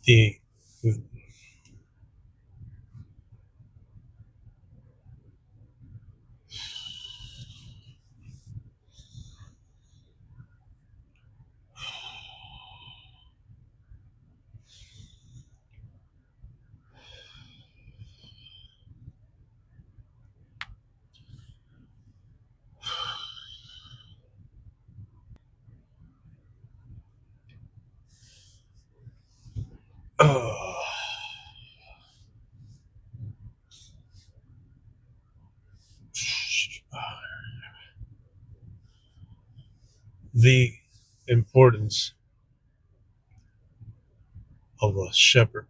the uh, the importance of a shepherd.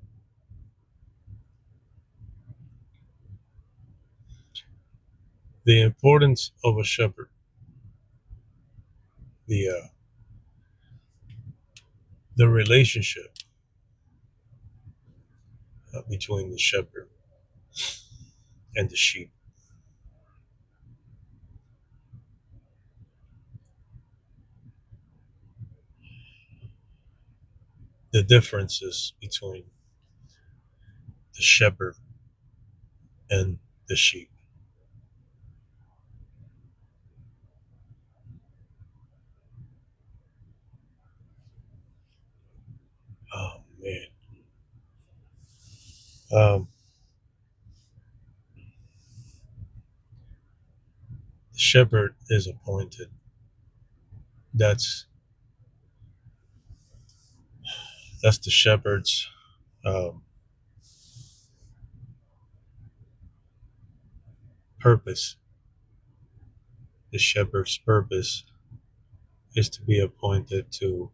The importance of a shepherd. The the relationship between the shepherd and the sheep. The differences between the shepherd and the sheep. Oh man. Um, the shepherd is appointed. That's that's the shepherd's um, purpose. The shepherd's purpose is to be appointed to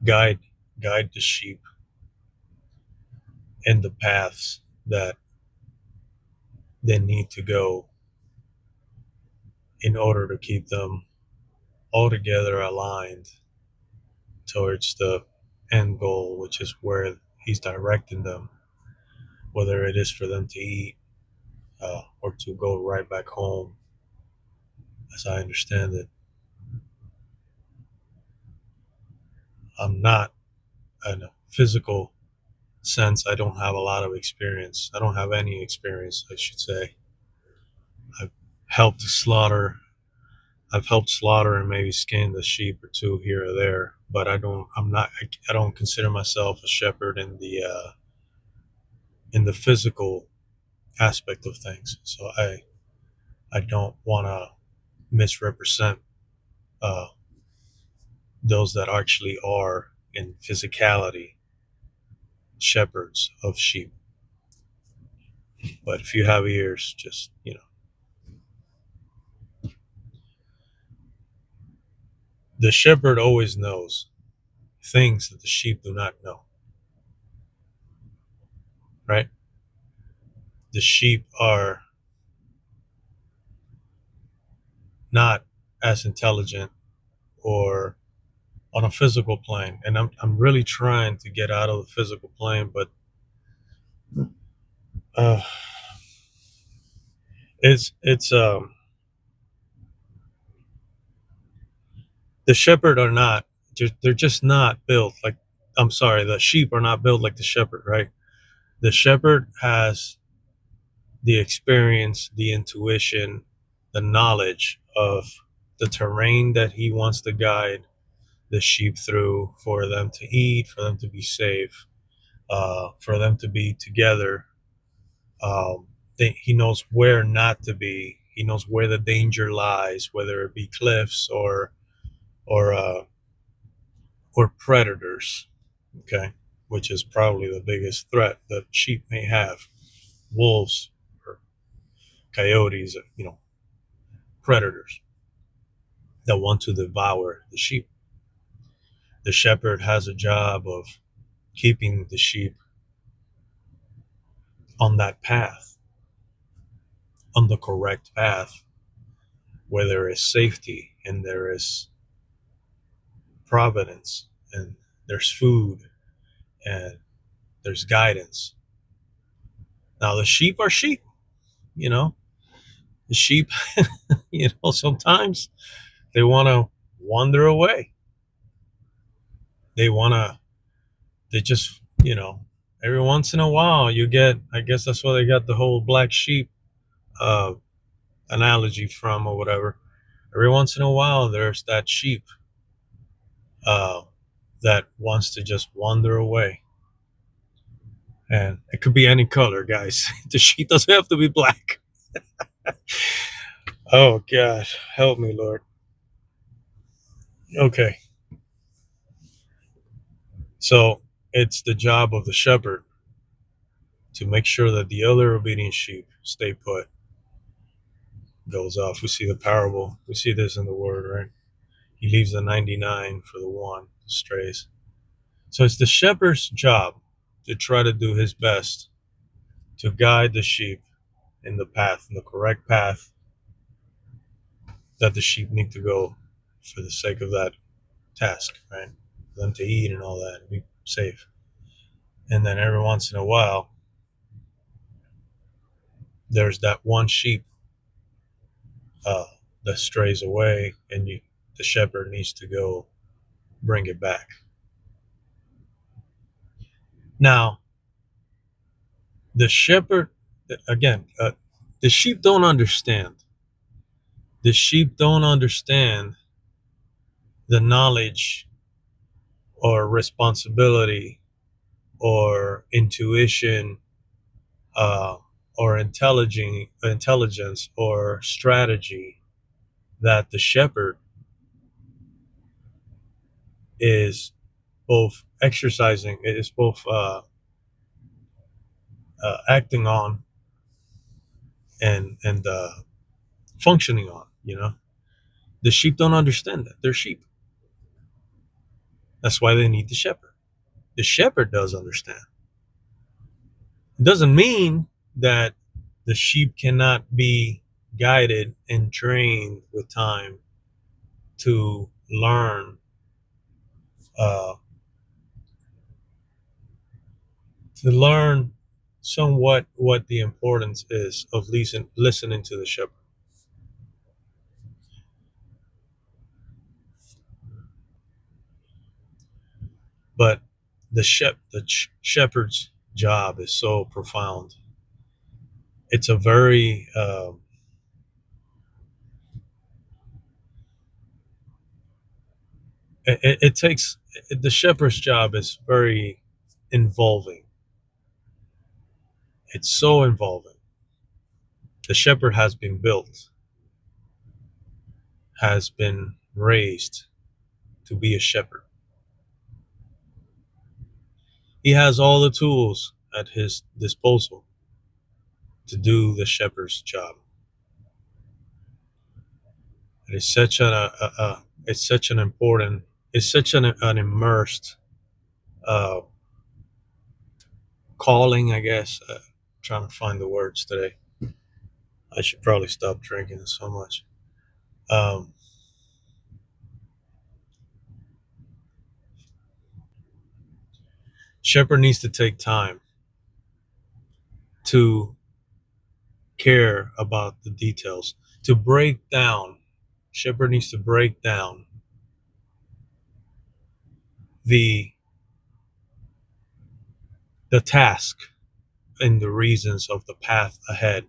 guide guide the sheep in the paths that they need to go in order to keep them all together aligned towards the end goal, which is where he's directing them, whether it is for them to eat or to go right back home. As I understand it, I'm not in a physical sense. I don't have a lot of experience. I don't have any experience, I should say. I've helped slaughter. I've helped slaughter and maybe skin the sheep or two here or there, but I don't. I'm not. I don't consider myself a shepherd in the physical aspect of things. So I don't want to misrepresent uh, those that actually are in physicality shepherds of sheep. But if you have ears, just the shepherd always knows things that the sheep do not know. Right? The sheep are not as intelligent or on a physical plane, and I'm really trying to get out of the physical plane, but uh, it's the shepherd are not they're just not built like I'm sorry, the sheep are not built like the shepherd, right? The shepherd has the experience, the intuition, the knowledge of the terrain that he wants to guide the sheep through for them to eat, for them to be safe, for them to be together. He knows where not to be. He knows where the danger lies, whether it be cliffs or uh, or predators. Okay, which is probably the biggest threat that sheep may have. Wolves or coyotes, predators that want to devour the sheep. The shepherd has a job of keeping the sheep on that path, on the correct path, where there is safety and there is providence and there's food and there's guidance. Now, the sheep are sheep, you know, The sheep, sometimes they want to wander away. They want to, they just, every once in a while you get, I guess that's why they got the whole black sheep uh, analogy from or whatever. Every once in a while, there's that sheep uh, that wants to just wander away. And it could be any color, guys. The sheep doesn't have to be black. Oh, God. Help me, Lord. Okay. So it's the job of the shepherd to make sure that the other obedient sheep stay put, goes off. We see the parable. We see this in the word, right? He leaves the 99 for the one, strays. So it's the shepherd's job to try to do his best to guide the sheep in the path, in the correct path that the sheep need to go for the sake of that task, right? For them to eat and all that, and be safe. And then every once in a while, there's that one sheep uh, that strays away, and the shepherd needs to go bring it back. Now, the shepherd, again, the sheep don't understand. The sheep don't understand the knowledge or responsibility or intuition uh, or intelligence or strategy that the shepherd is both exercising, is both acting on and functioning on. The sheep don't understand that they're sheep. That's why they need the shepherd. The shepherd does understand. It doesn't mean that the sheep cannot be guided and trained with time to uh, learn somewhat what the importance is of listening to the shepherd. But the shepherd's job is so profound. It's a very it takes the shepherd's job is very involving. It's so involving. The shepherd has been built, has been raised to be a shepherd. He has all the tools at his disposal to do the shepherd's job. It is such it's such an important, it's such an immersed uh, calling, I guess. Trying to find the words today. I should probably stop drinking so much. Um, Shepherd needs to take time to care about the details, to break down. Shepherd needs to break down the task and the reasons of the path ahead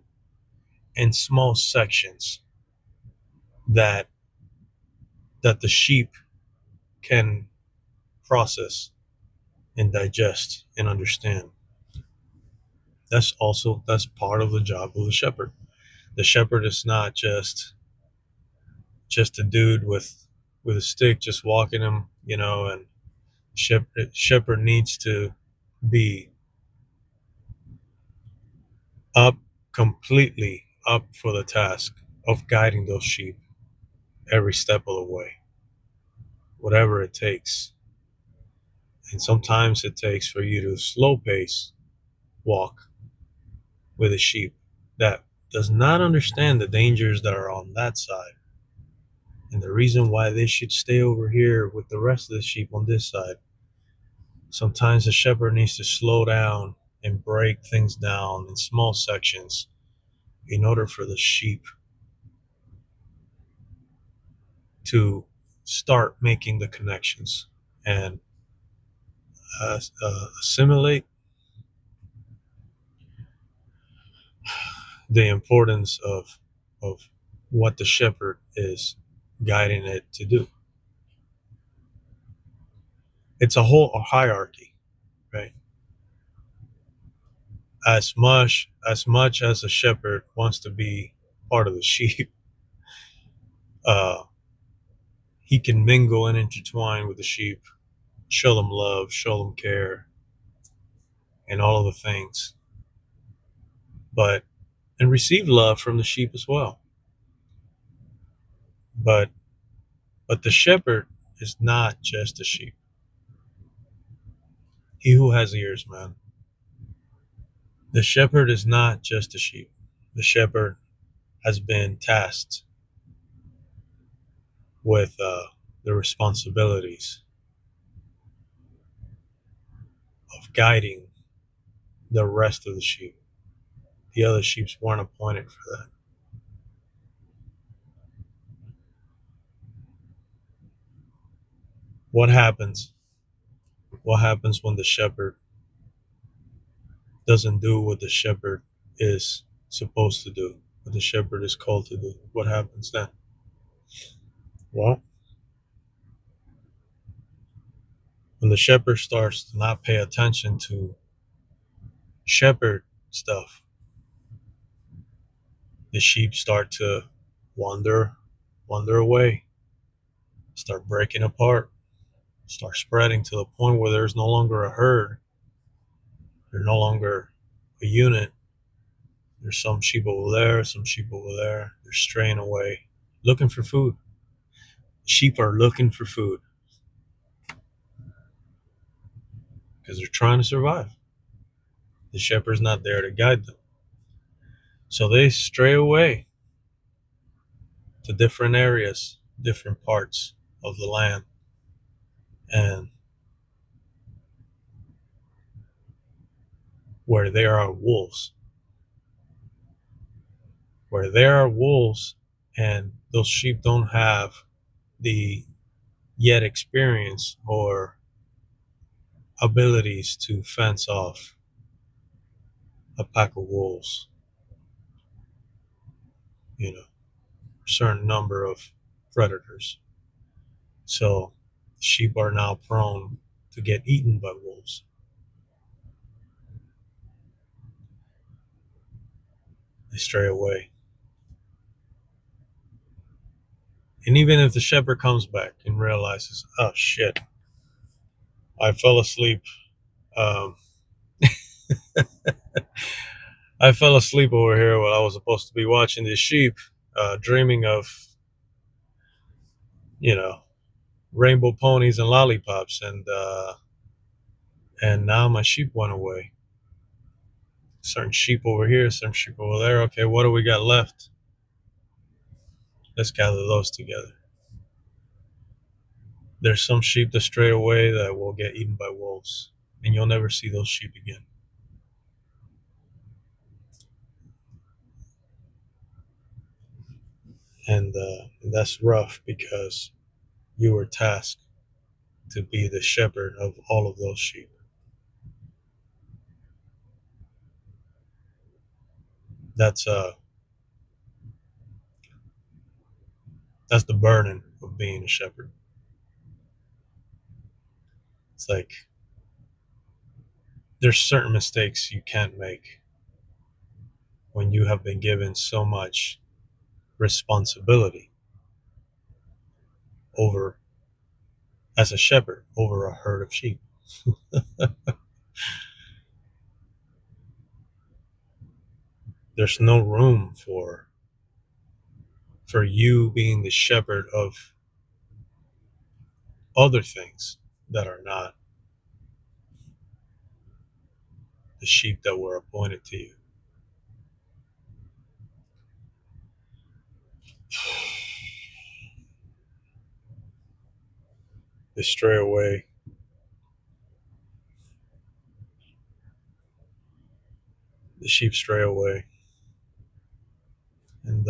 in small sections that the sheep can process and digest and understand. That's part of the job of the shepherd. The shepherd is not just a dude with a stick just walking him, and shepherd needs to be up, completely up for the task of guiding those sheep every step of the way, whatever it takes. And sometimes it takes for you to slow pace walk with a sheep that does not understand the dangers that are on that side and the reason why they should stay over here with the rest of the sheep on this side. Sometimes the shepherd needs to slow down and break things down in small sections in order for the sheep to start making the connections and assimilate the importance of what the shepherd is guiding it to do. It's a hierarchy, right? As much as a shepherd wants to be part of the sheep, uh, he can mingle and intertwine with the sheep, show them love, show them care, and all of the things, but and receive love from the sheep as well. But the shepherd is not just a sheep. He who has ears, man. The shepherd is not just a sheep. The shepherd has been tasked with the responsibilities of guiding the rest of the sheep. The other sheep weren't appointed for that. What happens? What happens when the shepherd doesn't do what the shepherd is supposed to do? What the shepherd is called to do? What happens then? Well, when the shepherd starts to not pay attention to shepherd stuff, the sheep start to wander away, start breaking apart, start spreading to the point where there's no longer a herd. They're no longer a unit. There's some sheep over there, some sheep over there. They're straying away, looking for food. Sheep are looking for food because they're trying to survive. The shepherd's not there to guide them. So they stray away to different areas, different parts of the land. And where there are wolves, where there are wolves, and those sheep don't have the yet experience or abilities to fence off a pack of wolves, a certain number of predators. So sheep are now prone to get eaten by wolves. They stray away. And even if the shepherd comes back and realizes, oh shit, I fell asleep. Um, I fell asleep over here while I was supposed to be watching these sheep, dreaming of, you know, rainbow ponies and lollipops, and now my sheep went away. Certain sheep over here, certain sheep over there. Okay, what do we got left? Let's gather those together. There's some sheep that stray away that will get eaten by wolves, and you'll never see those sheep again. And that's rough because you were tasked to be the shepherd of all of those sheep. That's uh that's the burden of being a shepherd. It's like there's certain mistakes you can't make when you have been given so much responsibility over as a shepherd over a herd of sheep. There's no room for you being the shepherd of other things that are not the sheep that were appointed to you. They stray away. The sheep stray away. And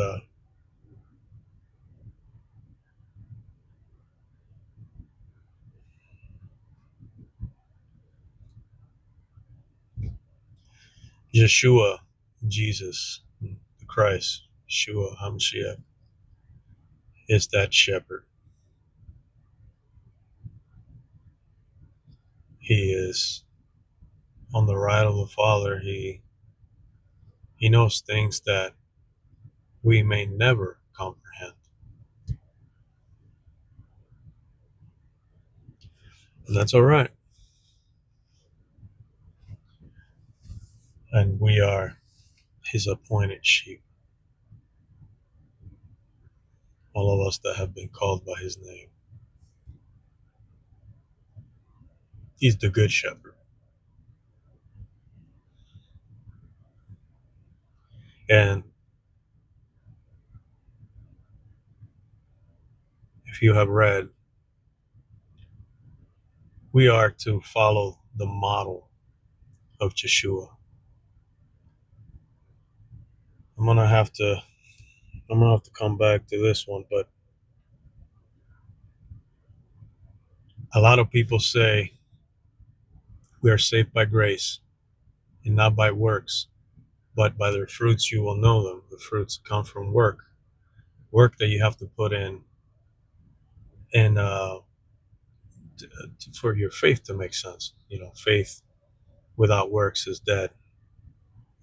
Yeshua, Jesus, the Christ, Yeshua HaMashiach, is that shepherd. He is on the right of the Father. He knows things that we may never comprehend. And that's all right. And we are his appointed sheep. All of us that have been called by his name. He's the good shepherd. And if you have read, we are to follow the model of Yeshua. I'm gonna have to come back to this one, but a lot of people say we are saved by grace and not by works, but by their fruits you will know them. The fruits come from work that you have to put in, and for your faith to make sense. Faith without works is dead,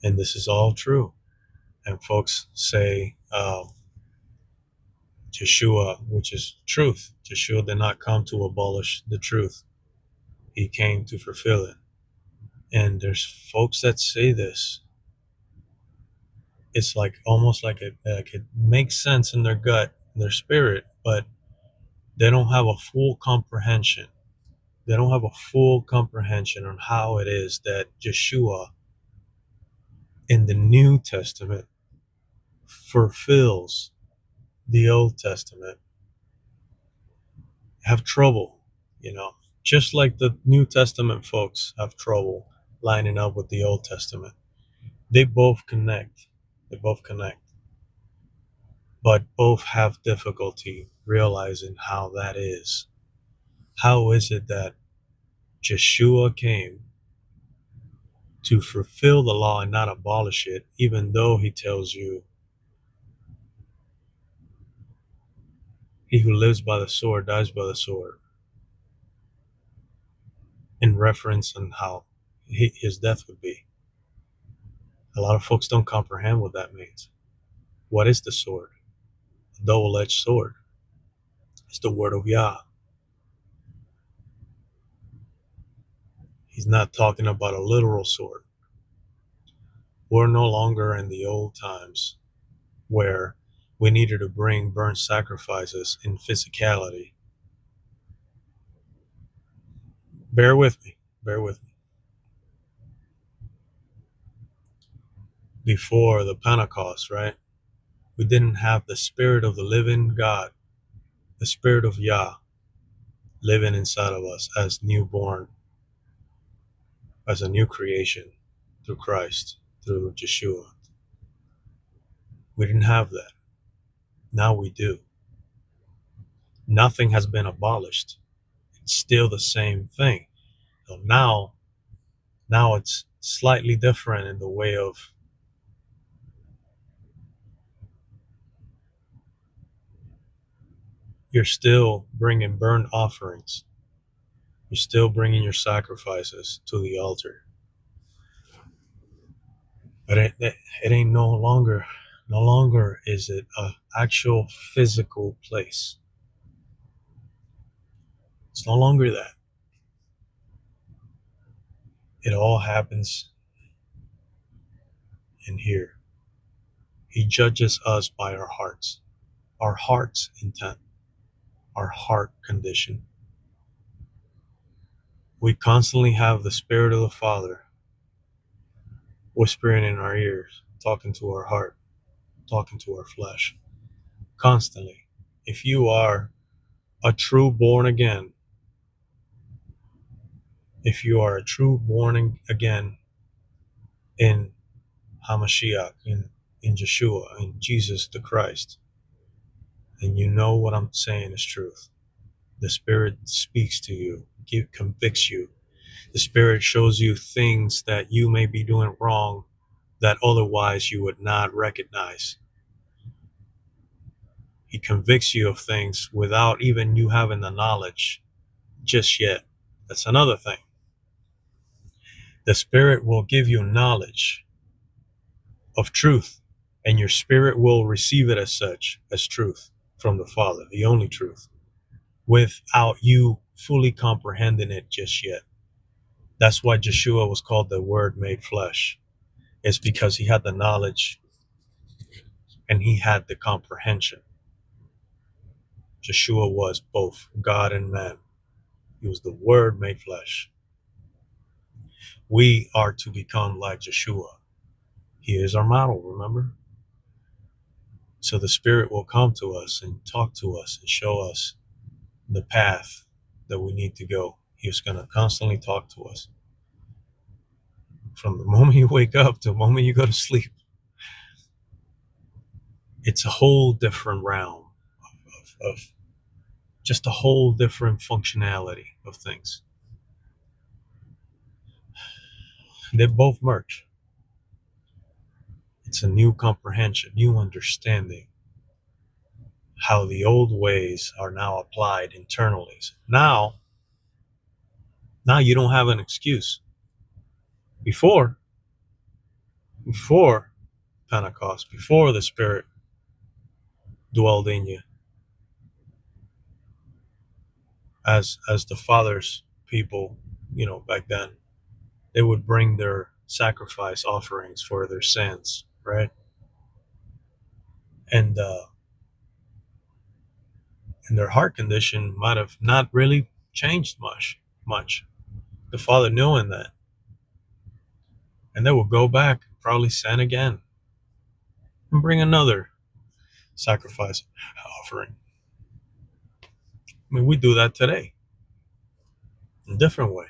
and this is all true. And folks say Yeshua, which is truth. Yeshua did not come to abolish the truth; he came to fulfill it. And there's folks that say this. It's like almost like it makes sense in their gut, in their spirit, but they don't have a full comprehension. They don't have a full comprehension on how it is that Yeshua in the New Testament fulfills the Old Testament. Have trouble, just like the New Testament folks have trouble lining up with the Old Testament. They both connect. They both connect. But both have difficulty realizing how that is. How is it that Yeshua came to fulfill the law and not abolish it, even though he tells you, he who lives by the sword dies by the sword, in reference on how his death would be? A lot of folks don't comprehend what that means. What is the sword? A double-edged sword. It's the word of Yah. He's not talking about a literal sword. We're no longer in the old times where we needed to bring burnt sacrifices in physicality. Bear with me. Before the Pentecost, right? We didn't have the Spirit of the living God, the Spirit of Yah, living inside of us as newborn, as a new creation through Christ, through Yeshua. We didn't have that. Now we do. Nothing has been abolished. It's still the same thing. So now it's slightly different in the way of you're still bringing burnt offerings. You're still bringing your sacrifices to the altar. But it ain't no longer is it an actual physical place. It's no longer that. It all happens in here. He judges us by our heart's intent, our heart condition. We constantly have the Spirit of the Father whispering in our ears, talking to our heart, talking to our flesh, constantly. If you are a true born again, in Hamashiach, in Yeshua, in Jesus the Christ, and you know what I'm saying is truth. The Spirit speaks to you, convicts you. The Spirit shows you things that you may be doing wrong that otherwise you would not recognize. He convicts you of things without even you having the knowledge just yet. That's another thing. The Spirit will give you knowledge of truth, and your spirit will receive it as such, as truth from the Father, the only truth, without you fully comprehending it just yet. That's why Yeshua was called the Word made flesh. It's because he had the knowledge and he had the comprehension. Yeshua was both God and man. He was the Word made flesh. We are to become like Yeshua. He is our model, remember? So the Spirit will come to us and talk to us and show us the path that we need to go. He's going to constantly talk to us. From the moment you wake up to the moment you go to sleep, it's a whole different realm of just a whole different functionality of things. They both merge. It's a new comprehension, new understanding how the old ways are now applied internally. Now you don't have an excuse. Before Pentecost, before the Spirit dwelled in you, as the Father's people, back then, they would bring their sacrifice offerings for their sins, right? And their heart condition might have not really changed much. The Father knowing that, and they would go back and probably sin again and bring another sacrifice offering. I mean, we do that today in a different way.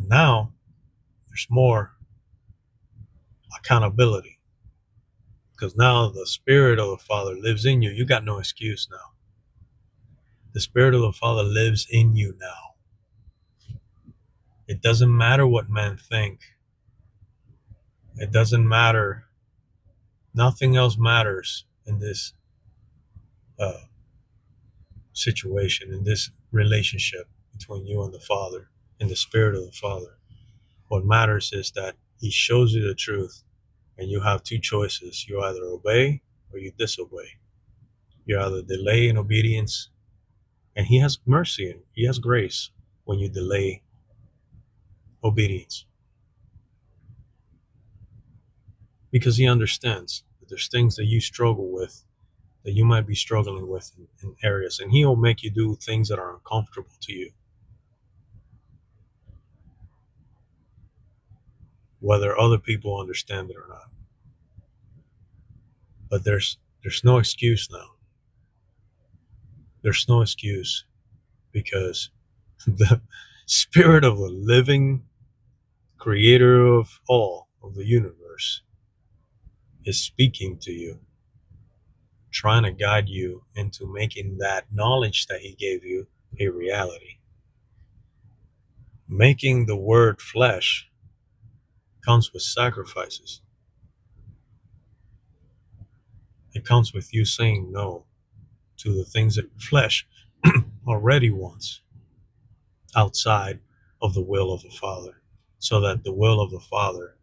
Now there's more accountability because now the Spirit of the Father lives in you. You got no excuse now. The Spirit of the Father lives in you now. It doesn't matter what men think. It doesn't matter. Nothing else matters in this situation, in this relationship between you and the Father, in the Spirit of the Father. What matters is that He shows you the truth, and you have two choices. You either obey or you disobey. You either delay in obedience, and He has mercy and He has grace when you delay obedience, because He understands that there's things that you struggle with, that you might be struggling with in areas, and He will make you do things that are uncomfortable to you, whether other people understand it or not. But there's no excuse now. There's no excuse, because the Spirit of the living Creator of all of the universe is speaking to you, trying to guide you into making that knowledge that He gave you a reality. Making the Word flesh comes with sacrifices. It comes with you saying no to the things that flesh already wants outside of the will of the Father, so that the will of the Father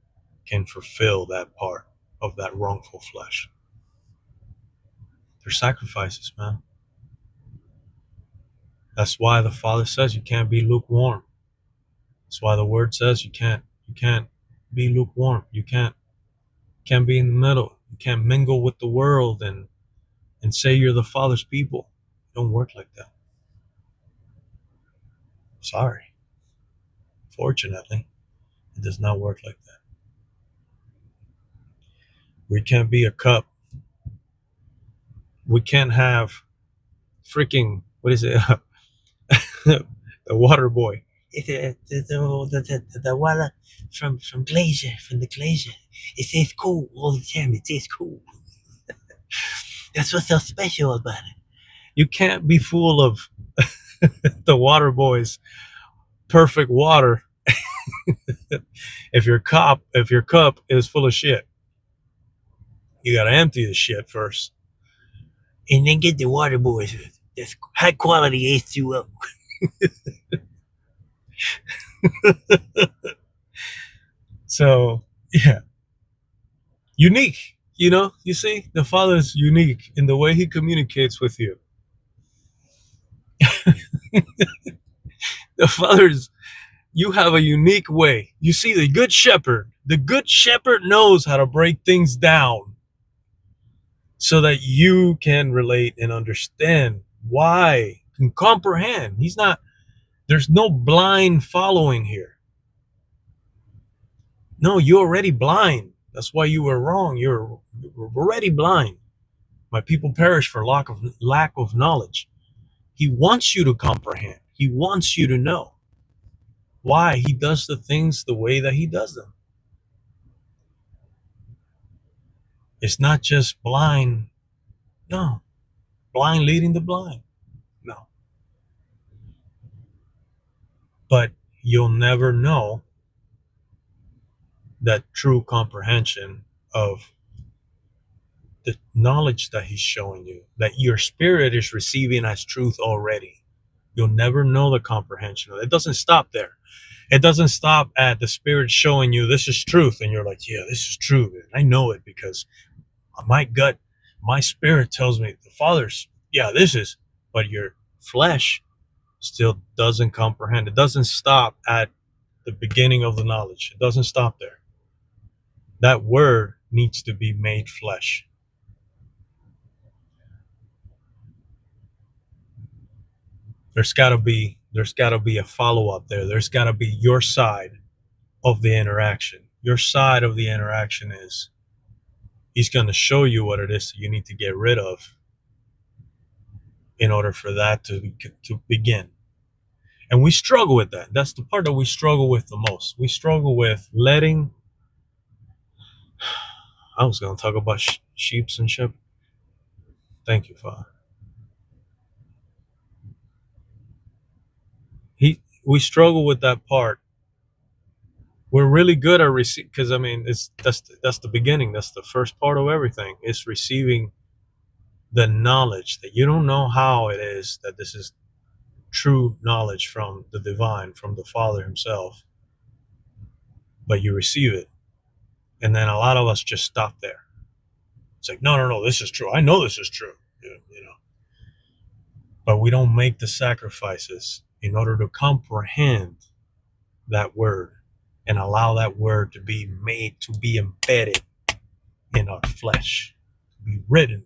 can fulfill that part of that wrongful flesh. They're sacrifices, man. That's why the Father says you can't be lukewarm. That's why the Word says you can't be lukewarm. You can't be in the middle. You can't mingle with the world and say you're the Father's people. It don't work like that. Sorry. Fortunately, it does not work like that. We can't be a cup. We can't have freaking, what is it? The water boy. The water from the glacier. It says cool all the time. It says cool. That's what's so special about it. You can't be full of the water boy's perfect water if your cup is full of shit, you gotta empty the shit first, and then get the water boys. That's high quality H2O. So yeah, unique. You see, the Father is unique in the way He communicates with you. The Father's you have a unique way. You see, the good shepherd knows how to break things down so that you can relate and understand why, can comprehend. There's no blind following here. No, you're already blind. That's why you were wrong. You're already blind. My people perish for lack of knowledge. He wants you to comprehend. He wants you to know why He does the things the way that He does them. It's not just blind. No, blind leading the blind. No. But you'll never know that true comprehension of the knowledge that He's showing you, that your spirit is receiving as truth already. You'll never know the comprehension of it. It doesn't stop there. It doesn't stop at the spirit showing you this is truth. And you're like, yeah, this is true. I know it because my gut, my spirit tells me the Father's, yeah, this is, but your flesh still doesn't comprehend. It doesn't stop at the beginning of the knowledge. It doesn't stop there. That word needs to be made flesh. There's got to be a follow-up there. There's got to be your side of the interaction. Your side of the interaction is He's going to show you what it is that you need to get rid of in order for that to begin. And we struggle with that. That's the part that we struggle with the most. We struggle with letting. I was going to talk about sheeps and sheep. Thank you, Father. We struggle with that part. We're really good at receiving, because I mean, that's the beginning. That's the first part of everything. It's receiving the knowledge that you don't know how it is that this is true knowledge from the divine, from the Father Himself, but you receive it, and then a lot of us just stop there. It's like, no, this is true. I know this is true, but we don't make the sacrifices in order to comprehend that word and allow that word to be made, to be embedded in our flesh, to be written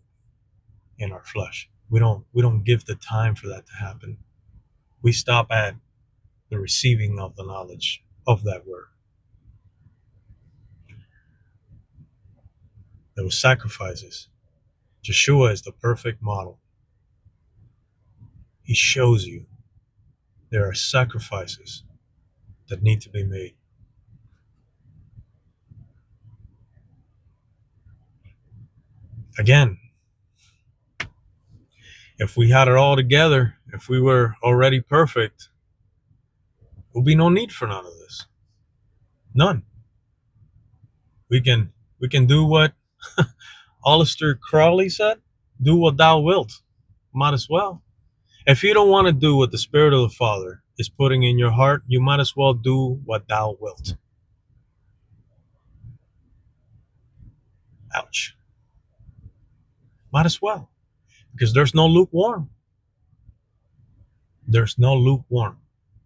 in our flesh. We don't give the time for that to happen. We stop at the receiving of the knowledge of that word. There were sacrifices. Yeshua is the perfect model. He shows you there are sacrifices that need to be made. Again, if we had it all together, if we were already perfect, there would be no need for none of this. None. We can do what Aleister Crowley said, do what thou wilt. Might as well. If you don't want to do what the Spirit of the Father is putting in your heart, you might as well do what thou wilt. Ouch. Might as well. Because there's no lukewarm. There's no lukewarm.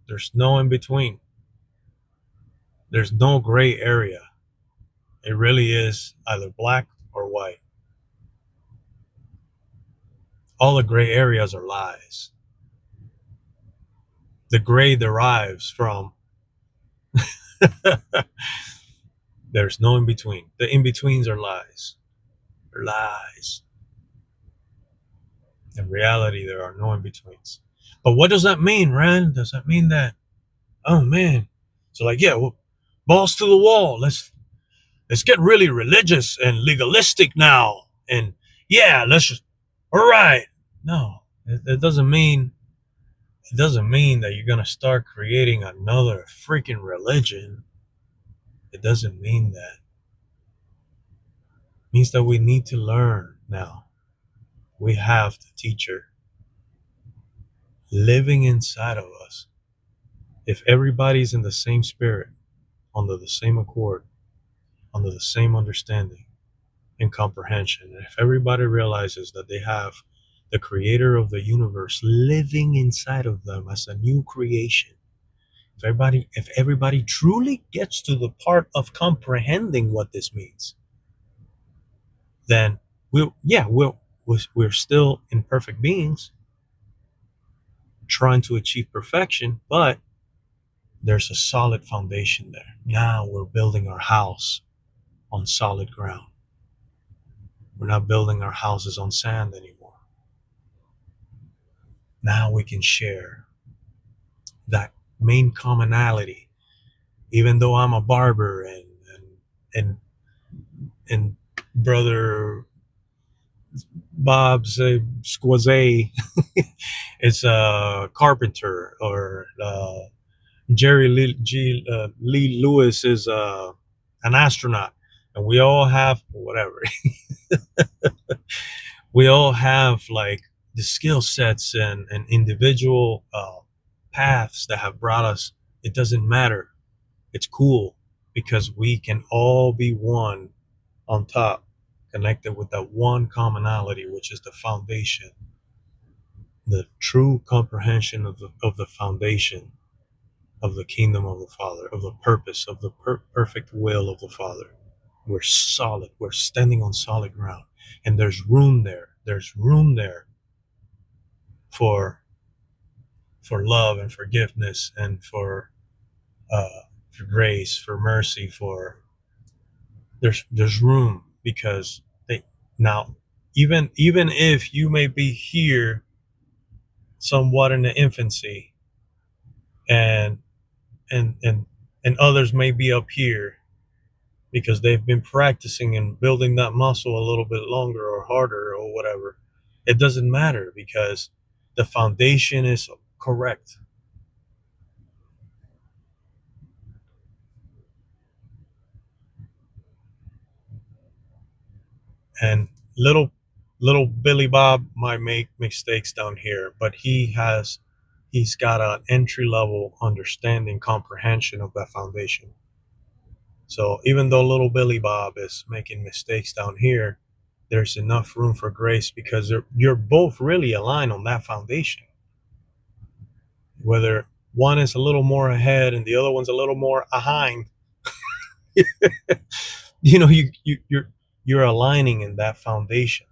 There's no in between. There's no gray area. It really is either black or white. All the gray areas are lies. The gray derives from there's no in between. The in betweens are lies. They're lies. In reality, there are no in betweens. But what does that mean, Rand? Does that mean that, oh man, so like, yeah, well, balls to the wall. Let's get really religious and legalistic now. And yeah, let's just, all right. No, it doesn't mean It doesn't mean that you're going to start creating another freaking religion. It doesn't mean that. It means that we need to learn now. We have the teacher living inside of us. If everybody's in the same spirit, under the same accord, under the same understanding and comprehension, and if everybody realizes that they have the creator of the universe living inside of them as a new creation, if everybody truly gets to the part of comprehending what this means, then we're still imperfect beings trying to achieve perfection, but there's a solid foundation there. Now we're building our house on solid ground. We're not building our houses on sand anymore. Now we can share that main commonality. Even though I'm a barber and and brother Bob's a squaze is a carpenter, or Jerry Lee Lewis is an astronaut, and we all have whatever. We all have like the skill sets and individual paths that have brought us. It doesn't matter. It's cool because we can all be one on top, connected with that one commonality, which is the foundation, the true comprehension of the foundation of the kingdom of the Father, of the purpose, of the perfect will of the Father. We're solid. We're standing on solid ground. And there's room there. There's room there for love and forgiveness, and for grace, for mercy, for there's room, because they now, even if you may be here somewhat in the infancy, and and and and others may be up here because they've been practicing and building that muscle a little bit longer or harder or whatever. It doesn't matter, because the foundation is correct. And little Billy Bob might make mistakes down here, but he's got an entry level understanding, comprehension of that foundation. So even though little Billy Bob is making mistakes down here, there's enough room for grace, because you're both really aligned on that foundation. Whether one is a little more ahead and the other one's a little more behind, you're aligning in that foundation,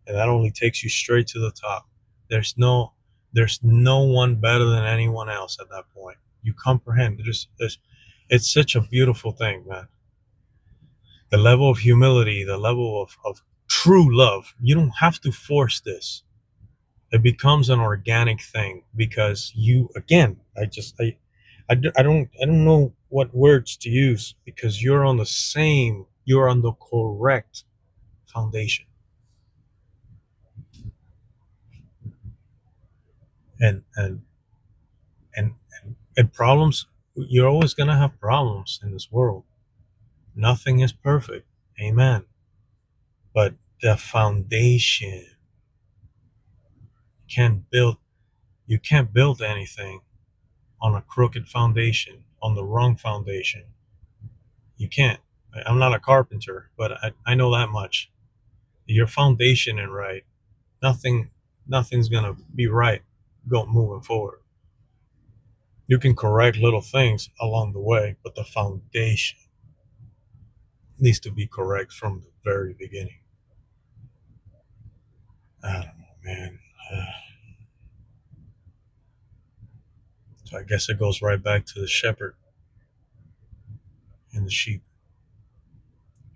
and that only takes you straight to the top. There's no there's no one better than anyone else at that point. You comprehend. It's such a beautiful thing, man. The level of humility, the level of true love. You don't have to force this. It becomes an organic thing, because you, again, I don't know what words to use, because you're on the correct foundation. And and and, and problems, you're always going to have problems in this world. Nothing is perfect, amen, but the foundation, can't build you can't build anything on a crooked foundation, on the wrong foundation. You can't. I'm not a carpenter, but I know that much. Your foundation ain't right, nothing nothing's gonna be right moving forward. You can correct little things along the way, but the foundation needs to be correct from the very beginning. I don't know, man. So I guess it goes right back to the shepherd and the sheep.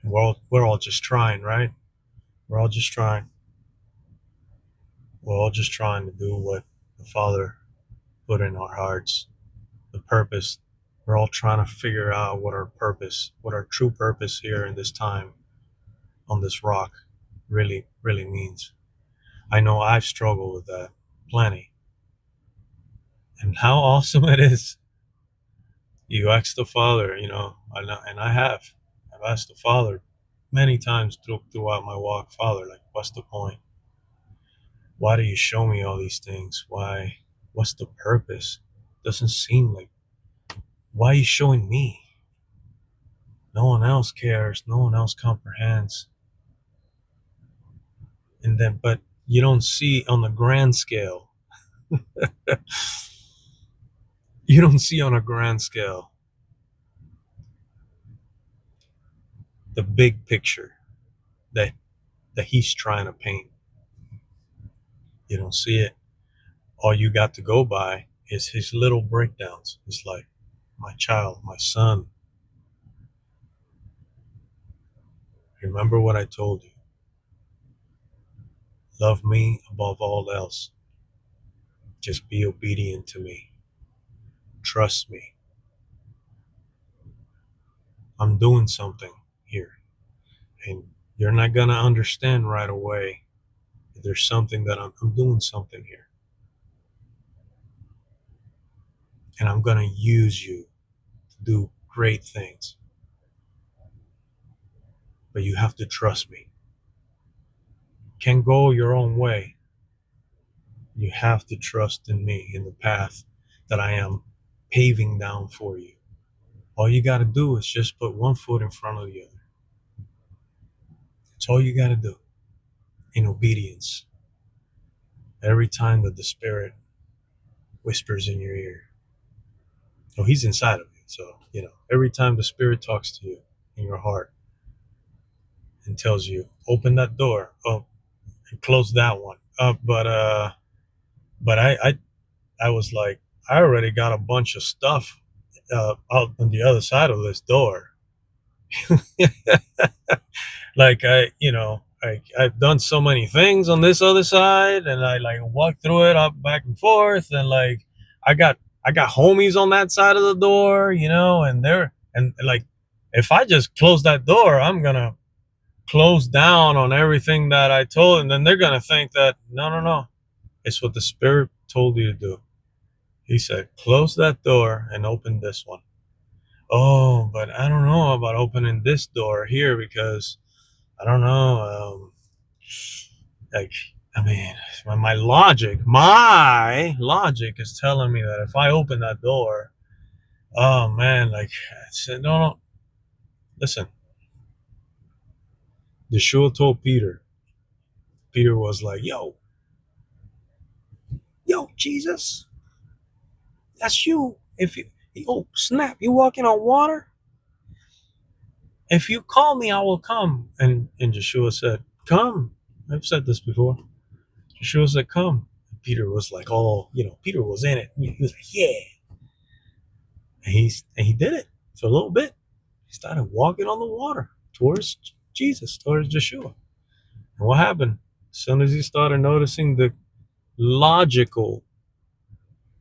And we're all just trying, right? We're all just trying. We're all just trying to do what the Father put in our hearts, the purpose. We're all trying to figure out what our true purpose here in this time on this rock really, really means. I know I've struggled with that plenty. And how awesome it is. You ask the Father, and I have. I've asked the Father many times throughout my walk, Father, like, what's the point? Why do you show me all these things? Why? What's the purpose? Doesn't seem like. Why are you showing me? No one else cares. No one else comprehends. And then, but you don't see on the grand scale. You don't see on a grand scale the big picture that he's trying to paint. You don't see it. All you got to go by is his little breakdowns. It's like, my child, my son, remember what I told you. Love me above all else. Just be obedient to me. Trust me. I'm doing something here. And you're not going to understand right away. There's something that I'm doing something here. And I'm going to use you to do great things. But you have to trust me. Can't go your own way. You have to trust in me, in the path that I am paving down for you. All you got to do is just put one foot in front of the other. It's all you got to do in obedience. Every time that the Spirit whispers in your ear, oh, he's inside of you. So, every time the Spirit talks to you in your heart and tells you, open that door, oh, and close that one. But I was like, I already got a bunch of stuff out on the other side of this door. Like I've done so many things on this other side, and I like walk through it up back and forth, and like I got I got homies on that side of the door, and like if I just close that door, I'm gonna close down on everything that I told, and then they're gonna think that no, it's what the Spirit told you to do. He said, close that door and open this one. Oh, but I don't know about opening this door here because I don't know. Like, I mean, my logic is telling me that if I open that door, oh man, like, I said, no. Listen, Yeshua told Peter. Peter was like, yo, Jesus, that's you. If you, oh snap, you walking on water? If you call me, I will come. And Yeshua said, come. I've said this before. Yeshua said, come. Peter was like, oh, Peter was in it. He was like, yeah. And he did it for a little bit. He started walking on the water towards Jesus, towards Yeshua. And what happened? As soon as he started noticing the logical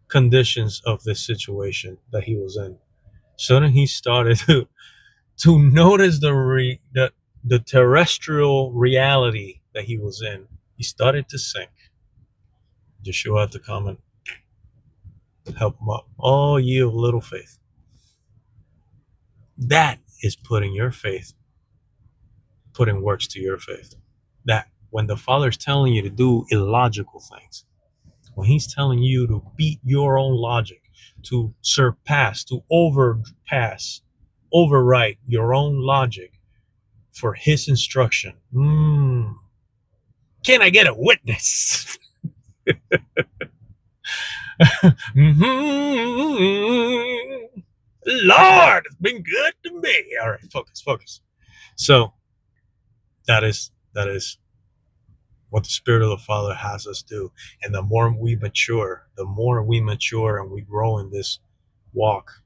conditions of this situation that he was in, suddenly he started to notice the terrestrial reality that he was in. He started to sink. Yeshua had to come and help him up. Oh, ye of little faith. That is putting works to your faith. That when the Father's telling you to do illogical things, when he's telling you to beat your own logic, to surpass, to overwrite your own logic for his instruction. Can I get a witness? Lord, it's been good to me. All right, focus. So that is what the Spirit of the Father has us do. And the more we mature and we grow in this walk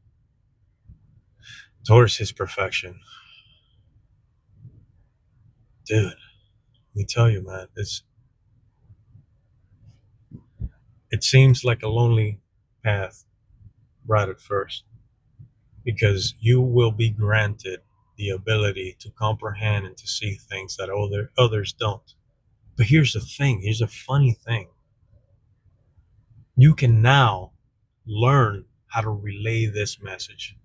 towards his perfection, dude, let me tell you, man, it seems like a lonely path right at first, because you will be granted the ability to comprehend and to see things that others don't. But here's the funny thing. You can now learn how to relay this message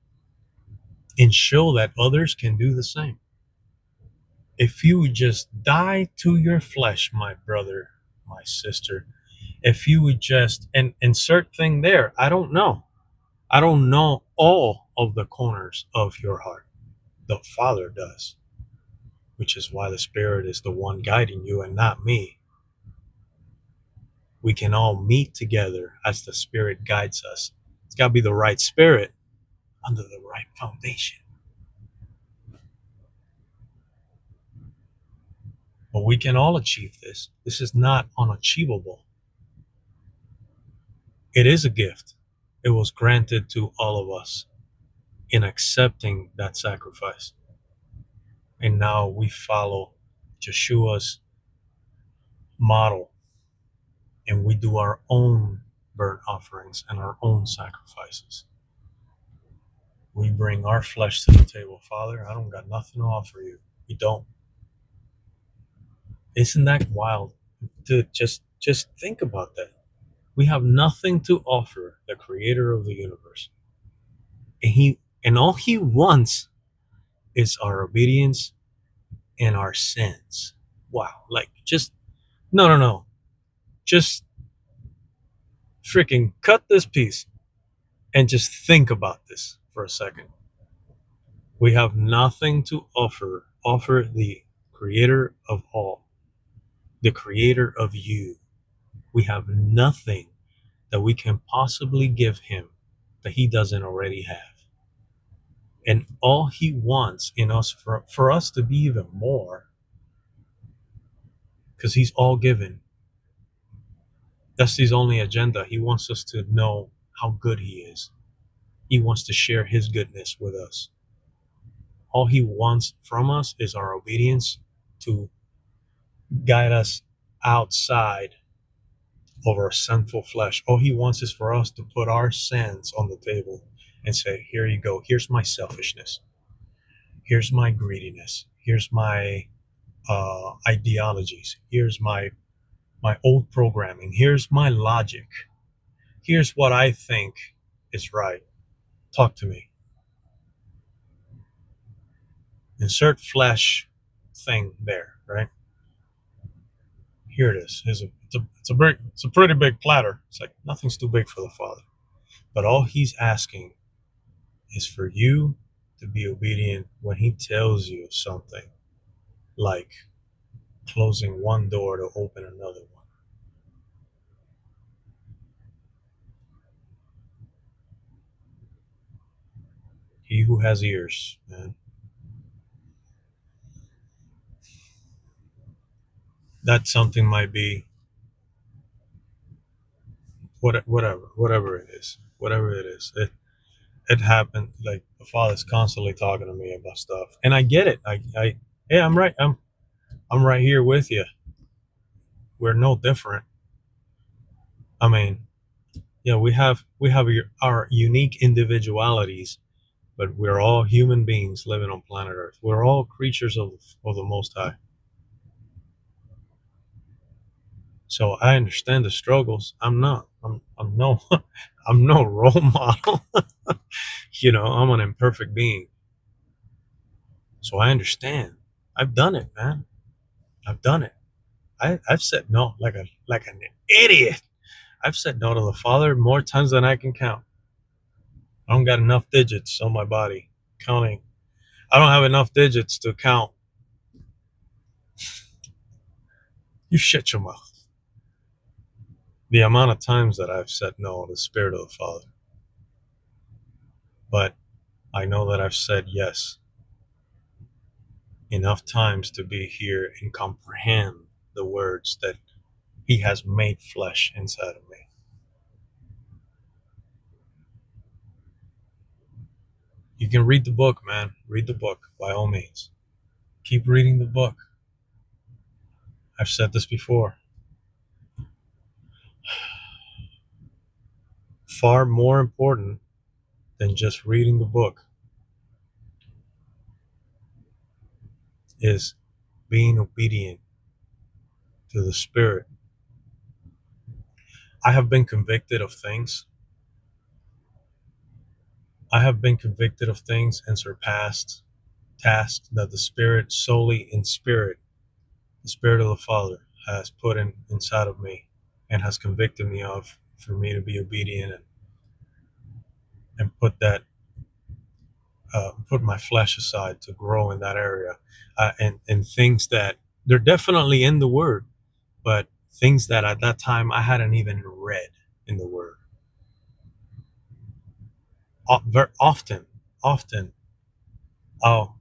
and show that others can do the same. If you would just die to your flesh, my brother, my sister, if you would just, and insert thing there, I don't know. I don't know all of the corners of your heart. The Father does, which is why the Spirit is the one guiding you and not me. We can all meet together as the Spirit guides us. It's got to be the right Spirit under the right foundation. But we can all achieve this. This is not unachievable. It is a gift. It was granted to all of us in accepting that sacrifice. And now we follow Yeshua's model and we do our own burnt offerings and our own sacrifices. We bring our flesh to the table. Father, I don't got nothing to offer you. We don't. Isn't that wild? Dude, just think about that. We have nothing to offer the creator of the universe. And all he wants is our obedience and our sins. Wow. Like just no. Just freaking cut this piece and just think about this for a second. We have nothing to offer the creator of all, the creator of you. We have nothing that we can possibly give him that he doesn't already have. And all he wants in us for us to be even more, because he's all given. That's his only agenda. He wants us to know how good he is. He wants to share his goodness with us. All he wants from us is our obedience to guide us outside of our sinful flesh. All he wants is for us to put our sins on the table and say, here you go. Here's my selfishness. Here's my greediness. Here's my ideologies. Here's my old programming. Here's my logic. Here's what I think is right. Talk to me. Insert flesh thing there, right? Here it is. It's a pretty big platter. It's like nothing's too big for the Father. But all he's asking is for you to be obedient when he tells you something, like closing one door to open another one. He who has ears, man. That something might be whatever it is. It happened. Like the Father's constantly talking to me about stuff, and I get it. Hey, I'm right. I'm right here with you. We're no different. I mean, yeah, we have our unique individualities, but we're all human beings living on planet Earth. We're all creatures of the Most High. So I understand the struggles. I'm not. I'm no. I'm no role model. I'm an imperfect being. So I understand. I've done it, man. I've done it. I've said no like an idiot. I've said no to the Father more times than I can count. I don't got enough digits on my body counting. I don't have enough digits to count. You shut your mouth. The amount of times that I've said no to the Spirit of the Father. But I know that I've said yes enough times to be here and comprehend the words that he has made flesh inside of me. You can read the book, man. Read the book by all means. Keep reading the book. I've said this before. Far more important than just reading the book is being obedient to the Spirit. I have been convicted of things I have been convicted of things and surpassed tasks that the Spirit, solely in Spirit, the Spirit of the Father, has put inside of me and has convicted me of, for me to be obedient and put my flesh aside to grow in that area, and things that they're definitely in the Word, but things that at that time I hadn't even read in the Word. Very often, oh,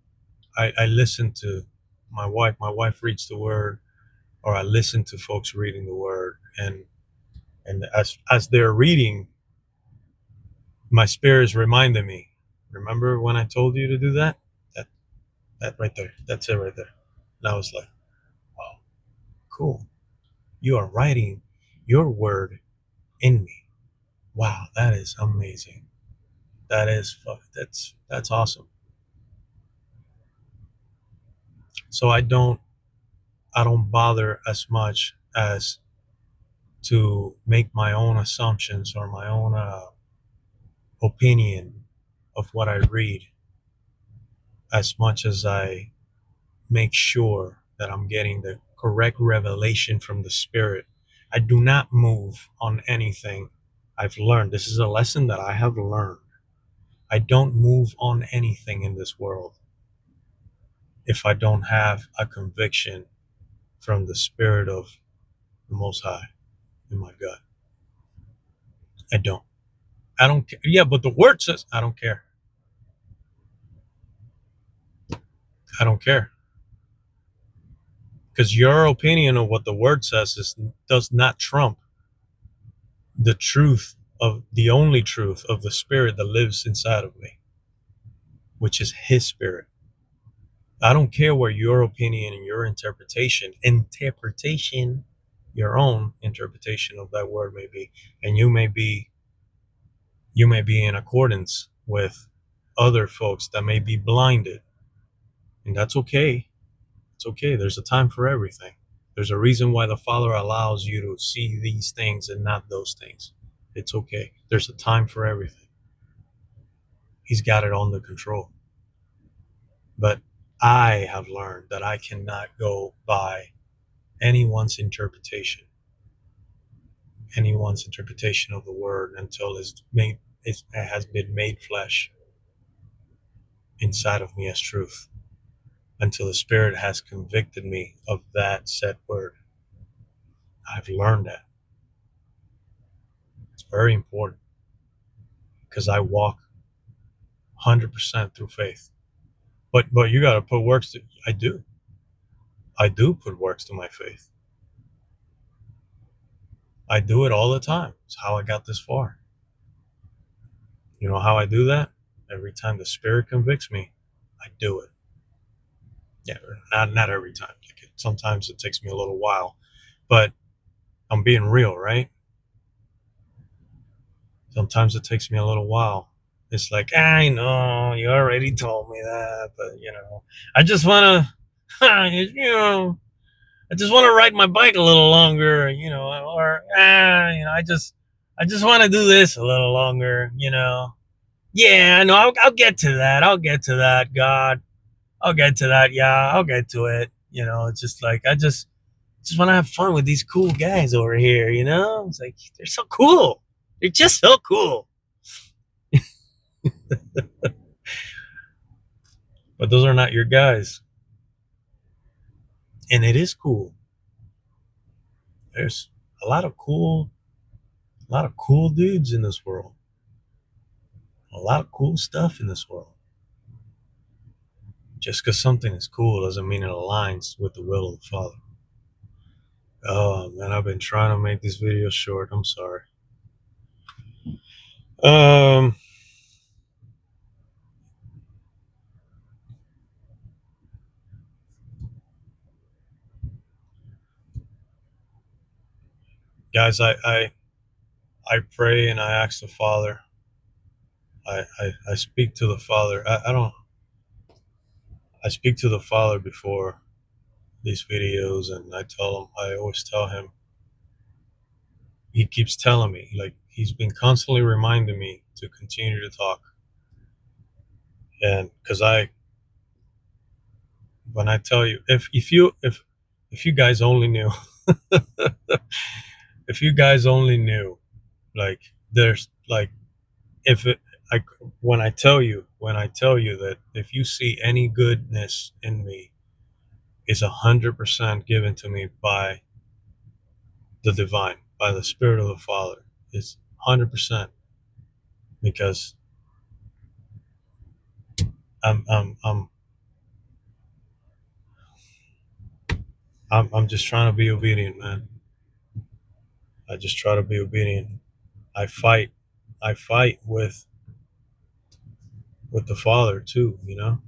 I listen to my wife. My wife reads the Word, or I listen to folks reading the Word, and as they're reading, my spirit is reminding me. Remember when I told you to do that? That that right there. That's it right there. And I was like, wow, cool. You are writing your word in me. Wow, that is amazing. That's awesome. So I don't bother as much as to make my own assumptions or my own opinion of what I read, as much as I make sure that I'm getting the correct revelation from the Spirit. I do not move on anything I've learned. This is a lesson that I have learned. I don't move on anything in this world if I don't have a conviction from the Spirit of the Most High in my gut. I don't. I don't care. Yeah, but the Word says I don't care. I don't care. Because your opinion of what the Word says does not trump the truth of the only truth of the Spirit that lives inside of me, which is His Spirit. I don't care what your opinion and your interpretation, your own interpretation of that word may be, and you may be in accordance with other folks that may be blinded, and that's okay. It's okay. There's a time for everything. There's a reason why the Father allows you to see these things and not those things. It's okay. There's a time for everything. He's got it under control. But I have learned that I cannot go by anyone's interpretation, anyone's interpretation of the word until it has been made flesh inside of me as truth, until the Spirit has convicted me of that said word. I've learned that. It's very important because I walk 100% through faith. But you got to put works to. I do put works to my faith. I do it all the time. It's how I got this far. You know how I do that? Every time the Spirit convicts me, I do it. Yeah, not every time. Sometimes it takes me a little while, but I'm being real, right? Sometimes it takes me a little while. It's like, I know you already told me that, but I just want to, I just want to ride my bike a little longer, or I just want to do this a little longer. Yeah, I know. I'll get to that. I'll get to that. God, I'll get to that. Yeah, I'll get to it. It's just like I just want to have fun with these cool guys over here. It's like they're so cool. They're just so cool. But those are not your guys, and it is cool. There's a lot of cool, a lot of cool dudes in this world. A lot of cool stuff in this world. Just because something is cool doesn't mean it aligns with the will of the Father. Oh man, I've been trying to make this video short. I'm sorry. Um, guys, I pray and I ask the Father. I speak to the Father. I don't. I speak to the Father before these videos, and I always tell him. He keeps telling me, like he's been constantly reminding me to continue to talk. And because when I tell you, if you guys only knew, if you guys only knew, like there's like if it like when I tell you that if you see any goodness in me, is 100% given to me by the divine, by the Spirit of the Father. It's 100% because I'm I'm I'm I'm just trying to be obedient, man. I just try to be obedient. I fight. I fight with the Father too. You know,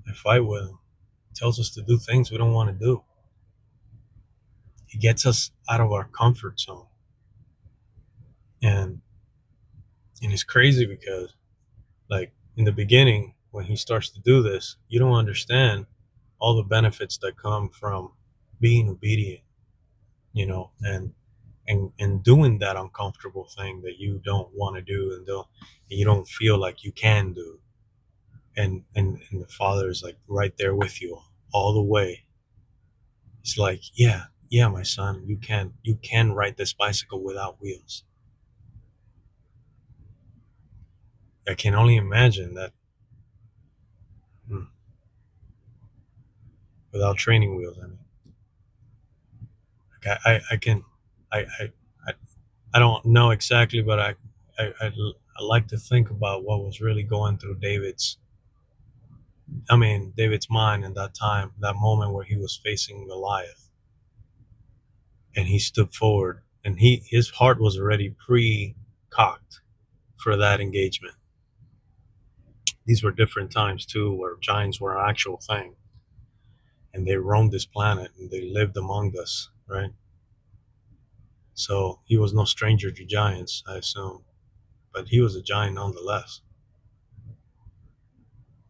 I fight with him. He tells us to do things we don't want to do. He gets us out of our comfort zone, and it's crazy because like in the beginning when he starts to do this, you don't understand all the benefits that come from being obedient. You know, and doing that uncomfortable thing that you don't want to do and you don't feel like you can do, and the Father is like right there with you all the way. It's like, yeah, yeah, my son, you can ride this bicycle without wheels. I can only imagine that. Without training wheels, I mean, like I can I, I I don't know exactly, but I like to think about what was really going through David's mind in that time, that moment where he was facing Goliath, and he stood forward, and his heart was already pre-cocked for that engagement. These were different times too, where giants were an actual thing, and they roamed this planet and they lived among us, right? So he was no stranger to giants, I assume, but he was a giant nonetheless.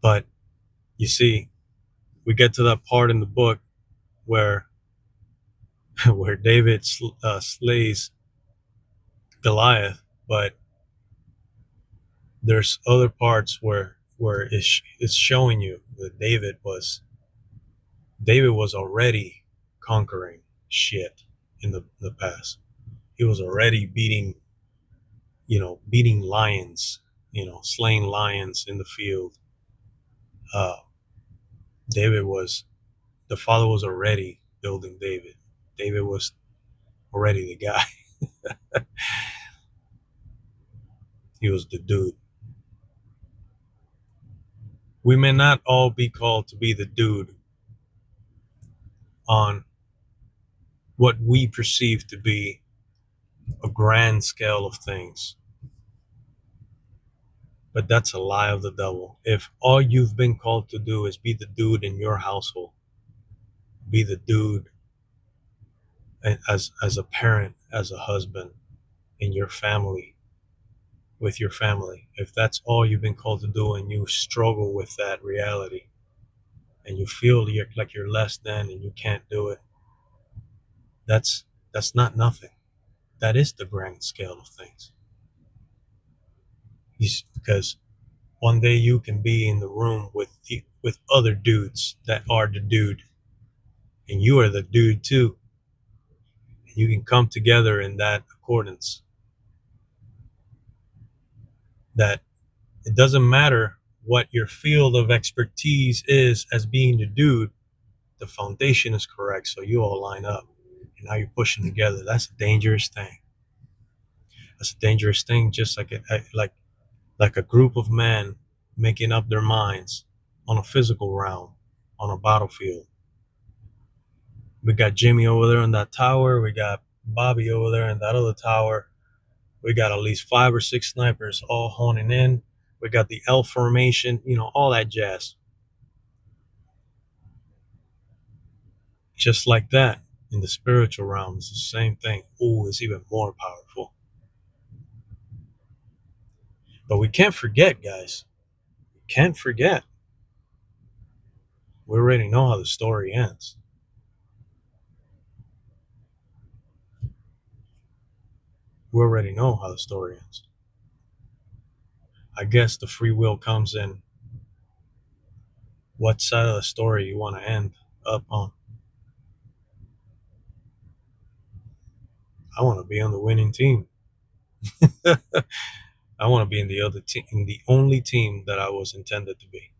But you see, we get to that part in the book where where David slays Goliath, but there's other parts where it's showing you that David was already conquering shit in the past. He was already beating lions, slaying lions in the field. Uh, David was the father was already building David. David was already the guy. He was the dude. We may not all be called to be the dude on what we perceive to be a grand scale of things. But that's a lie of the devil. If all you've been called to do is be the dude in your household, be the dude as a parent, as a husband, in your family, with your family, if that's all you've been called to do and you struggle with that reality and you feel like you're less than and you can't do it, that's that's not nothing. That is the grand scale of things. Because one day you can be in the room with other dudes that are the dude, and you are the dude too. And you can come together in that accordance. That it doesn't matter what your field of expertise is as being the dude, the foundation is correct, so you all line up. And now you're pushing together. That's a dangerous thing. That's a dangerous thing. Just like a group of men making up their minds on a physical round, on a battlefield. We got Jimmy over there in that tower. We got Bobby over there in that other tower. We got at least 5 or 6 snipers all honing in. We got the L formation, all that jazz. Just like that, in the spiritual realm, it's the same thing. Ooh, it's even more powerful. But we can't forget, guys. We can't forget. We already know how the story ends. We already know how the story ends. I guess the free will comes in what side of the story you want to end up on. I want to be on the winning team. I want to be in the other team, in the only team that I was intended to be.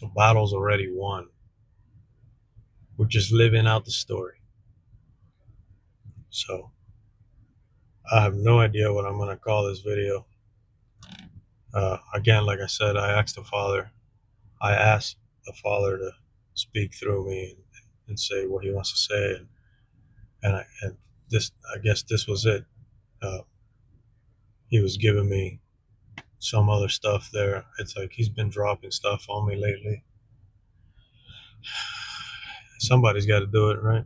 The battle's already won. We're just living out the story. So I have no idea what I'm going to call this video. Again, like I said, I asked the Father to speak through me and say what he wants to say. And this, I guess this was it. Uh, he was giving me some other stuff there. It's like he's been dropping stuff on me lately. Somebody's got to do it, right?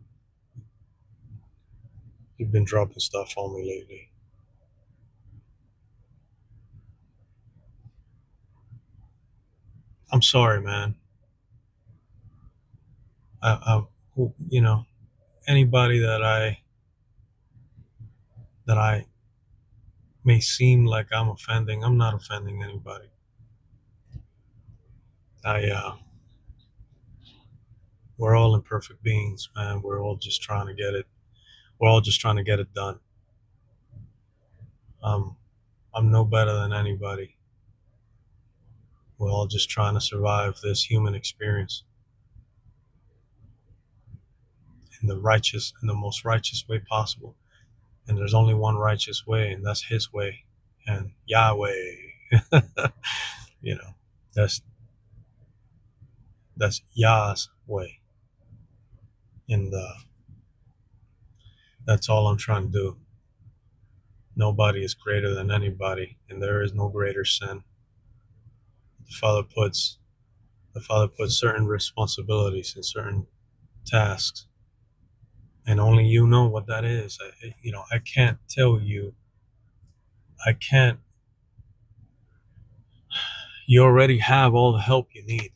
He's been dropping stuff on me lately. I'm sorry, man. You know, anybody that I may seem like I'm offending, I'm not offending anybody. I We're all imperfect beings, man. We're all just trying to get it. We're all just trying to get it done. Um, I'm no better than anybody. We're all just trying to survive this human experience in the most righteous way possible. And there's only one righteous way, and that's His way, and Yahweh. You know, that's Yah's way, and that's all I'm trying to do. Nobody is greater than anybody, and there is no greater sin. The Father puts certain responsibilities and certain tasks, and only you know what that is. I can't tell you. I can't. You already have all the help you need.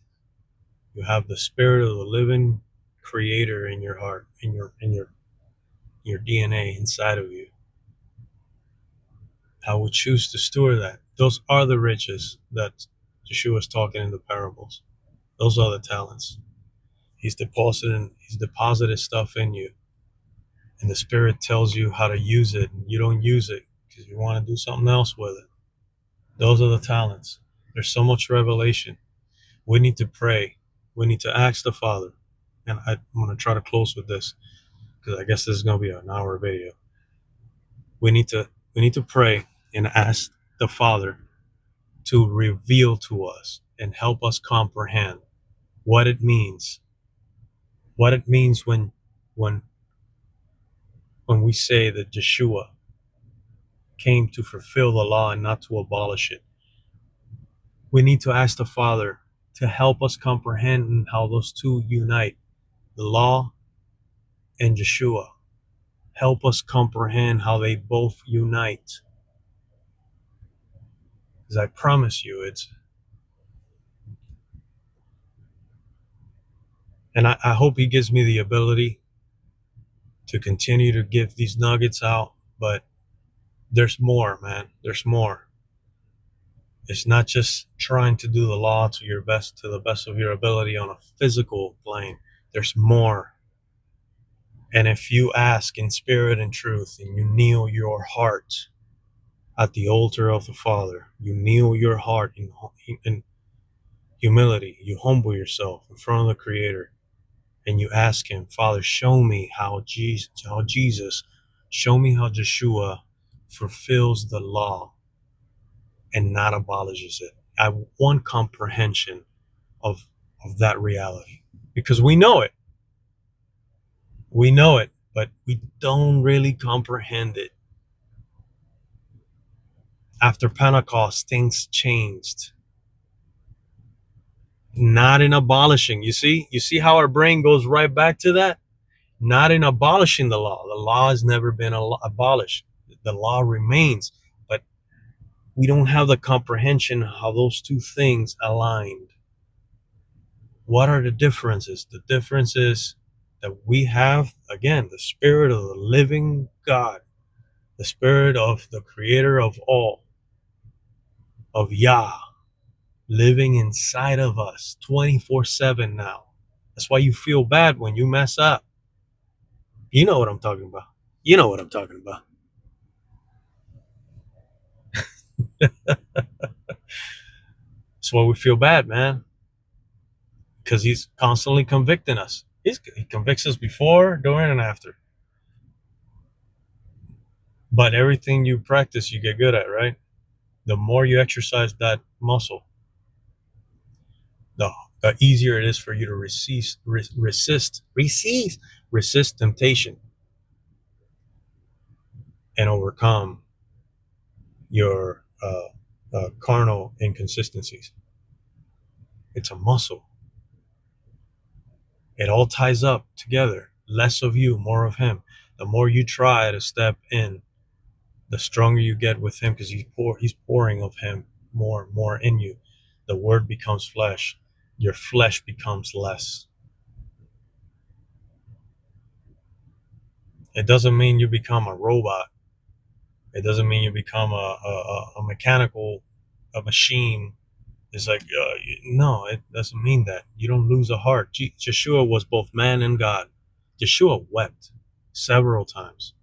You have the Spirit of the living Creator in your heart, in your DNA inside of you. How we choose to store that. Those are the riches that Yeshua is talking in the parables. Those are the talents. He's deposited stuff in you, and the Spirit tells you how to use it, and you don't use it because you want to do something else with it. Those are the talents. There's so much revelation. We need to pray. We need to ask the Father. And I'm going to try to close with this because I guess this is going to be an hour video. We need to pray and ask the Father to reveal to us and help us comprehend what it means. What it means when we say that Yeshua came to fulfill the law and not to abolish it. We need to ask the Father to help us comprehend how those two unite, the law and Yeshua. Help us comprehend how they both unite. Because I promise you, and I hope He gives me the ability to continue to give these nuggets out, but there's more, man. There's more. It's not just trying to do the law to the best of your ability on a physical plane. There's more. And if you ask in spirit and truth, and you kneel your heart at the altar of the Father, you kneel your heart in humility, you humble yourself in front of the Creator, and you ask Him, Father, show me how Jesus, show me how Yeshua fulfills the law and not abolishes it. I want comprehension of that reality, because we know it. We know it, but we don't really comprehend it. After Pentecost, things changed. Not in abolishing. You see how our brain goes right back to that? Not in abolishing the law. The law has never been abolished. The law remains, but we don't have the comprehension how those two things aligned. What are the differences? The difference is that we have, again, the Spirit of the living God, the Spirit of the Creator of all, of Yah living inside of us 24/7 now. That's why you feel bad when you mess up. You know what I'm talking about. You know what I'm talking about. That's why we feel bad, man. Because he's constantly convicting us. He convicts us before, during, and after. But everything you practice, you get good at, right? The more you exercise that muscle, the, the easier it is for you to resist temptation and overcome your carnal inconsistencies. It's a muscle. It all ties up together. Less of you, more of him. The more you try to step in, the stronger you get with him, because he's pouring of him more and more in you. The word becomes flesh. Your flesh becomes less. It doesn't mean you become a robot. It doesn't mean you become a mechanical, a machine. It's like, no, it doesn't mean that. You don't lose a heart. Yeshua was both man and God. Yeshua wept several times.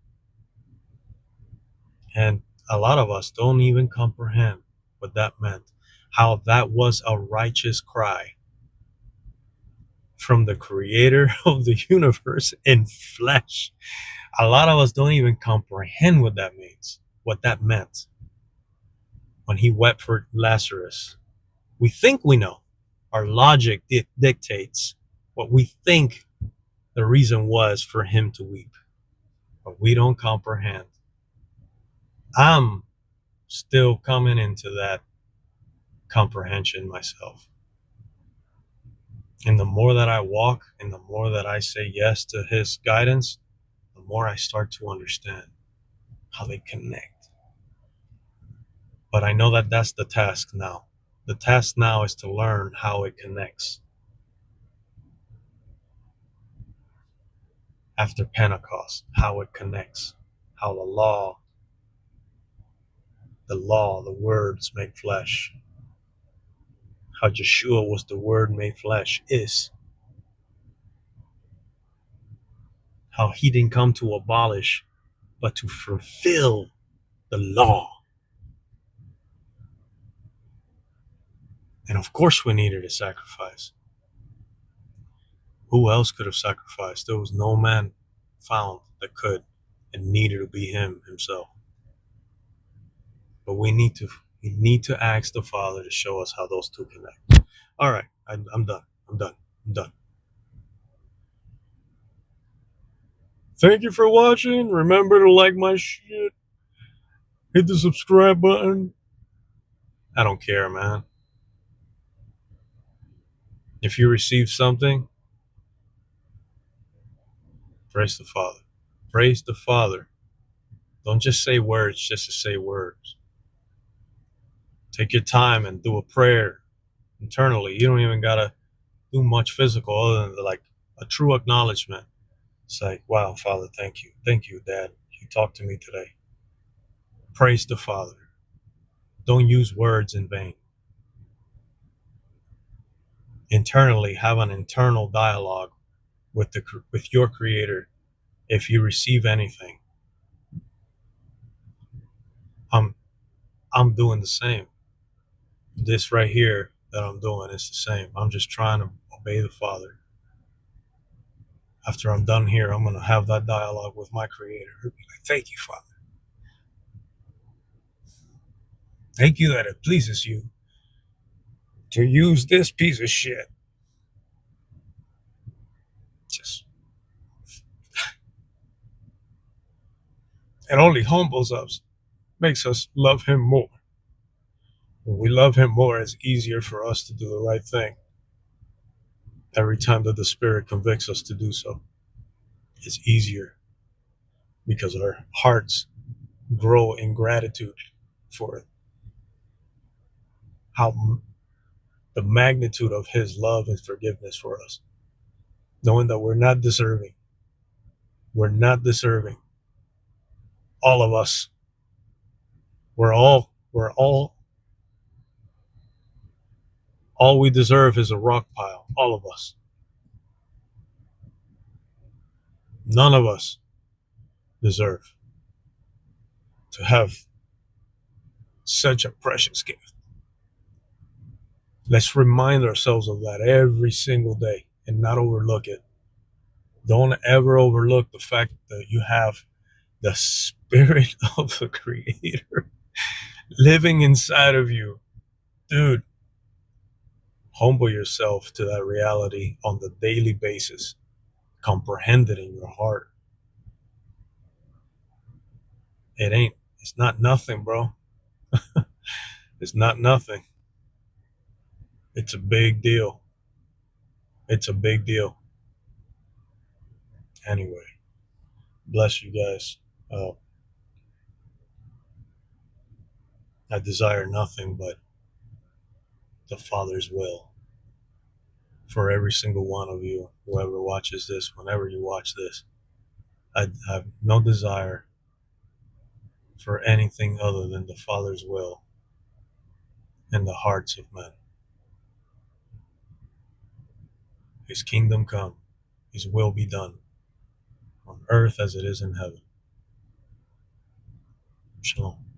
And a lot of us don't even comprehend what that meant. How that was a righteous cry from the creator of the universe in flesh. A lot of us don't even comprehend what that means, what that meant when he wept for Lazarus. We think we know. Our logic dictates what we think the reason was for him to weep, but we don't comprehend. I'm still coming into that comprehension myself. And the more that I walk and the more that I say yes to his guidance, the more I start to understand how they connect. But I know that that's the task now. The task now is to learn how it connects. After Pentecost, how it connects, how the words make flesh, how Yeshua was the word made flesh is, how he didn't come to abolish, but to fulfill the law. And of course we needed a sacrifice. Who else could have sacrificed? There was no man found that could. It needed to be him himself. But we need to ask the Father to show us how those two connect. All right, I'm done. I'm done. Thank you for watching. Remember to like my shit. Hit the subscribe button. I don't care, man. If you receive something, praise the Father. Praise the Father. Don't just say words just to say words. Take your time and do a prayer internally. You don't even gotta do much physical other than like a true acknowledgement. It's like, wow, Father, thank you. Thank you, Dad. You talked to me today. Praise the Father. Don't use words in vain. Internally, have an internal dialogue with your Creator. If you receive anything, I'm doing the same. This right here that I'm doing is the same. I'm just trying to obey the Father. After I'm done here, I'm going to have that dialogue with my Creator. He'll be like, thank you, Father. Thank you that it pleases you to use this piece of shit. Just, it only humbles us, makes us love him more. When we love him more, it's easier for us to do the right thing. Every time that the Spirit convicts us to do so, it's easier because our hearts grow in gratitude for it. How the magnitude of his love and forgiveness for us, knowing that we're not deserving. We're not deserving. All of us. We're all All we deserve is a rock pile, all of us. None of us deserve to have such a precious gift. Let's remind ourselves of that every single day and not overlook it. Don't ever overlook the fact that you have the spirit of the Creator living inside of you. Dude, humble yourself to that reality on the daily basis. Comprehend it in your heart. It's not nothing, bro. It's not nothing. It's a big deal. It's a big deal. Anyway, bless you guys. Uh, I desire nothing but the Father's will for every single one of you, whoever watches this, whenever you watch this. I have no desire for anything other than the Father's will in the hearts of men. His kingdom come, His will be done on earth as it is in heaven. Shalom.